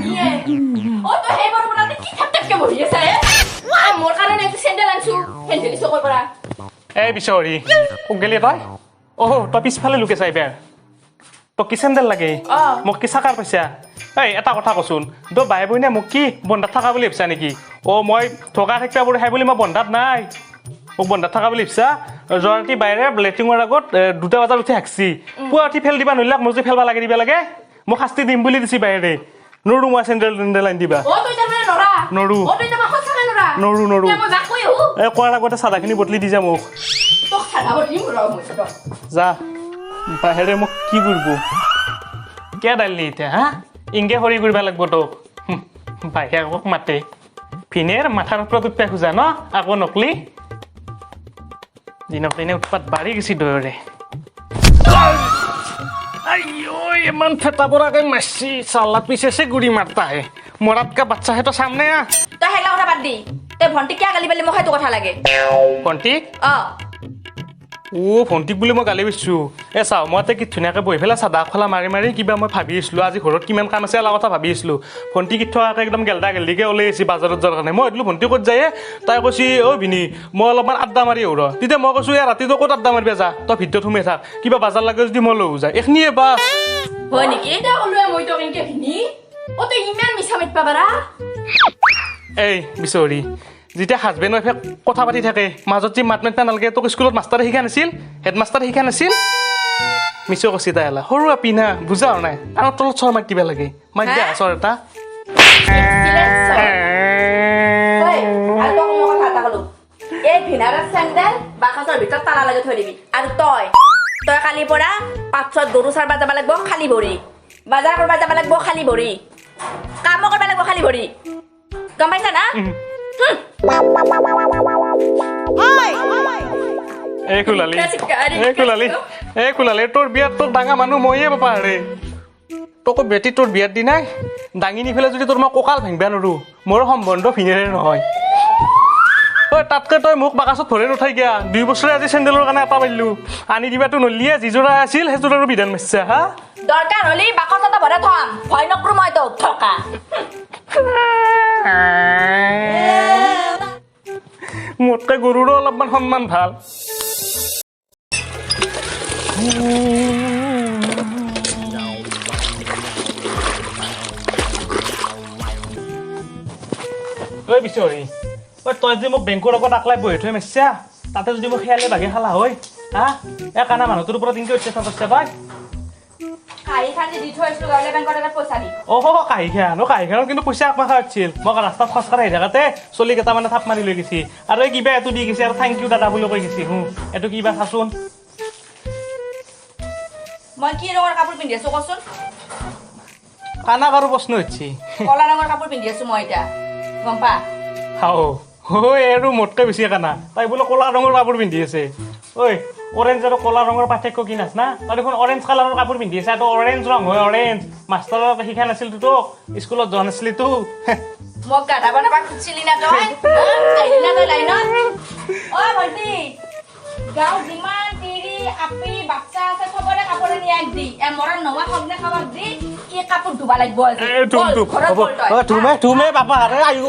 নিয়ে ও তো হে বড় বড় কি থাকতে বহি আছে মোর কারণে একটু স্যান্ডেল আনছু হেন্ডেলি চকর পৰা এই বিচৰি ওক গেলি তই তই পিছফালে লুকে চাই বেৰ তোক কি চেণ্ডেল লাগে মোক কি চাকাৰ পইচা এই এটা কথা কচোন তই বাই বইনে মোক কি বন্ধাত থকা বুলি ভাবছা নেকি মই থকা থাকিবা বুলি খাই বুলি মই বন্ধাত নাই মোক বন্ধাত থকা বুলি ভাবছা জৰাতি বাহিৰে লেট্ৰিঙৰ আগত 2টা বজাত উঠি হাকছি পুৱা উঠি ফেল দিবা নৰিলাক মোৰ যে ফেলবা লাগি দিবা লাগে মোক শাস্তি দিম বুলি দিছি বাহিৰে নৰু মই চেণ্ডেল আনি দিবা তই তাৰমানে নৰা নৰু তই তাৰমানে সঁচাকে নৰা নৰু মই যাক কৈ আহো কোৱাৰ আগতে চাদাখিনি বটলি দি যা মোক তোক চাদা বটলি মোৰ যা বাহিৰে মোক কি কৰিব কে ডালি এতিয়া হা ইংগে হৰি কৰিব লাগিব তোক বাহিৰে আকৌ মাতে ফিনেৰ মাথাৰ ওপৰত উঠবা খোজা ন আকৌ নকলি দিনক দিনে উৎপাত বাঢ়ি গৈছি দয়ৰে ইমান ফেটা পৰাকে মাৰছি চালা পিছেছে গুৰি মাৰতা হে মৰাতকা বাচ্চা হে তো সামনে আ তই হেলা কথা বাদ দি তই ভন্টি কিয় গালি পালি মোক সেইটো কথা লাগে ভন্টিক ভন্টিক বুলি মই গালি পাইছোঁ চাওঁ মই কি ধুনীয়াকৈ বহি পেলাই চাদা খোলা মাৰি মাৰি কিবা মই ভাবি আছিলোঁ আজি ঘৰত কিমান কাম আছে এলা কথা ভাবি আছিলোঁ ভন্টি কি থকাকৈ একদম গেল্ডা গেল্ডিকৈ ওলাই আহিছে বাজাৰত যোৱাৰ কাৰণে মই সুধিলোঁ ভন্টি ক'ত যায় তাই কৈছি ভিনি মই অলপমান আড্ডা মাৰি আহোঁ তেতিয়া মই কৈছোঁ ৰাতিটো ক'ত আড্ডা মাৰিবা যা তই ভিতৰত সোমাই থাক কিবা বাজাৰ লাগে যদি মই লৈ যায় এইখিনিয়ে বাছ হয় নেকি এতিয়া ক'লোৱে মই তোক এনেকৈ ভিনি তই ইমান মিছা মাতিব পাৰা এই বিচৰি যেতিয়া হাজবেণ্ড ৱাইফে কথা পাতি থাকে মাজত যি মাত মাতিব নালাগে তোক স্কুলত মাষ্টাৰে শিকা নাছিল হেডমাষ্টাৰে শিকা নাছিল মিছৌ কৈছি তাই এলা সৰু আপি না বুজা হোৱা নাই আৰু তলত চৰ মাতি দিবা লাগে মাতি দিয়া চৰ এটা এই ভিনাৰৰ চেণ্ডেল বাকচৰ ভিতৰত তালা লগাই থৈ দিবি আৰু তই কালিৰ পৰা পাছত গৰু চাৰবা যাব লাগিব খালী ভৰি বজাৰ কৰিব যাব লাগিব খালী ভৰি কামো কৰিব লাগিব খালী ভৰি গম পাইছা না এই কুলালি তোৰ বিয়াত তোক ডাঙা মানুহ ময়ে পাপা ৰে তোক বেটি তোৰ বিয়াত দি নাই দাঙি নি পেলাই যদি তোৰ মই কঁকাল ভাঙিবা নোৱাৰো মোৰ সম্বন্ধ ভিনেৰে নহয় তাতকৈ তই মোক বাকাচত ভৰাই নুঠাই গিয়া 2 বছৰে আজি চেণ্ডেলৰ কাৰণে এটা মাৰিলোঁ আনি দিবাতো নলিয়ে যিযোৰা আছিল সেইযোৰাৰো বিধান মাৰিছা হা দৰকাৰ হ'লে বাকচত ভৰাই থম ভয় নকৰো মই তোক থকা মোতকৈ গৰুৰো অলপমান সন্মান ভাল ঐ বিচৰি তই যদি মোক বেংকৰ আগত আকলাই বহি থৈ মাৰিছা তাতে যদি মোক খেয়ালে ভাগে খালা হয় হা কানা মানুহটোৰ ওপৰত ইনকে অত্যাচাৰ কৰিছা তই কাহিখানত কিন্তু পইচা একমাহ খাওয়াছিল মোক ৰাস্তাত খোজকাঢ়ি আহি থাকোঁতে চলি কেইটামানে থাপ মাৰি লৈ গৈছি আৰু এই কিবা এইটো দি গৈছে আৰু থেংক ইউ দাদা বুলি কৈ গৈছি এইটো কিবা চাচোন মই কি ৰঙৰ কাপোৰ পিন্ধি আছো কচোন কানাক আৰু প্ৰশ্ন হৈছে কলা ৰঙৰ কাপোৰ পিন্ধি আছো মই এতিয়া গম পা আৰু মোতকৈ বেছি কানা তাই বোলে ক'লা ৰঙৰ কাপোৰ পিন্ধি আছে ঐ অৰেঞ্জ আৰু ক'লা ৰঙৰ পাৰ্থক্য কি নাচ না তই দেখোন অৰেঞ্জ কালাৰৰ কাপোৰ পিন্ধি আছে এইটো অৰেঞ্জ ৰং হয় অৰেঞ্জ মাষ্টাৰত শিকা নাছিল তোক স্কুলত যোৱা নাছিলি তো মোক গাধা বনাবা খুজিছিলি না তই আহিলি না তই লাইনত অ ভণ্টি গাঁও যিমান তিৰি আপি বাচ্চা আছে চবৰে কাপোৰ নিয়াই দি মৰণ নোহোৱা সবনে খাবাক দি এই কাপোৰ ধুবা লাগিব আজি তুমে পাপা আৰে আয়ু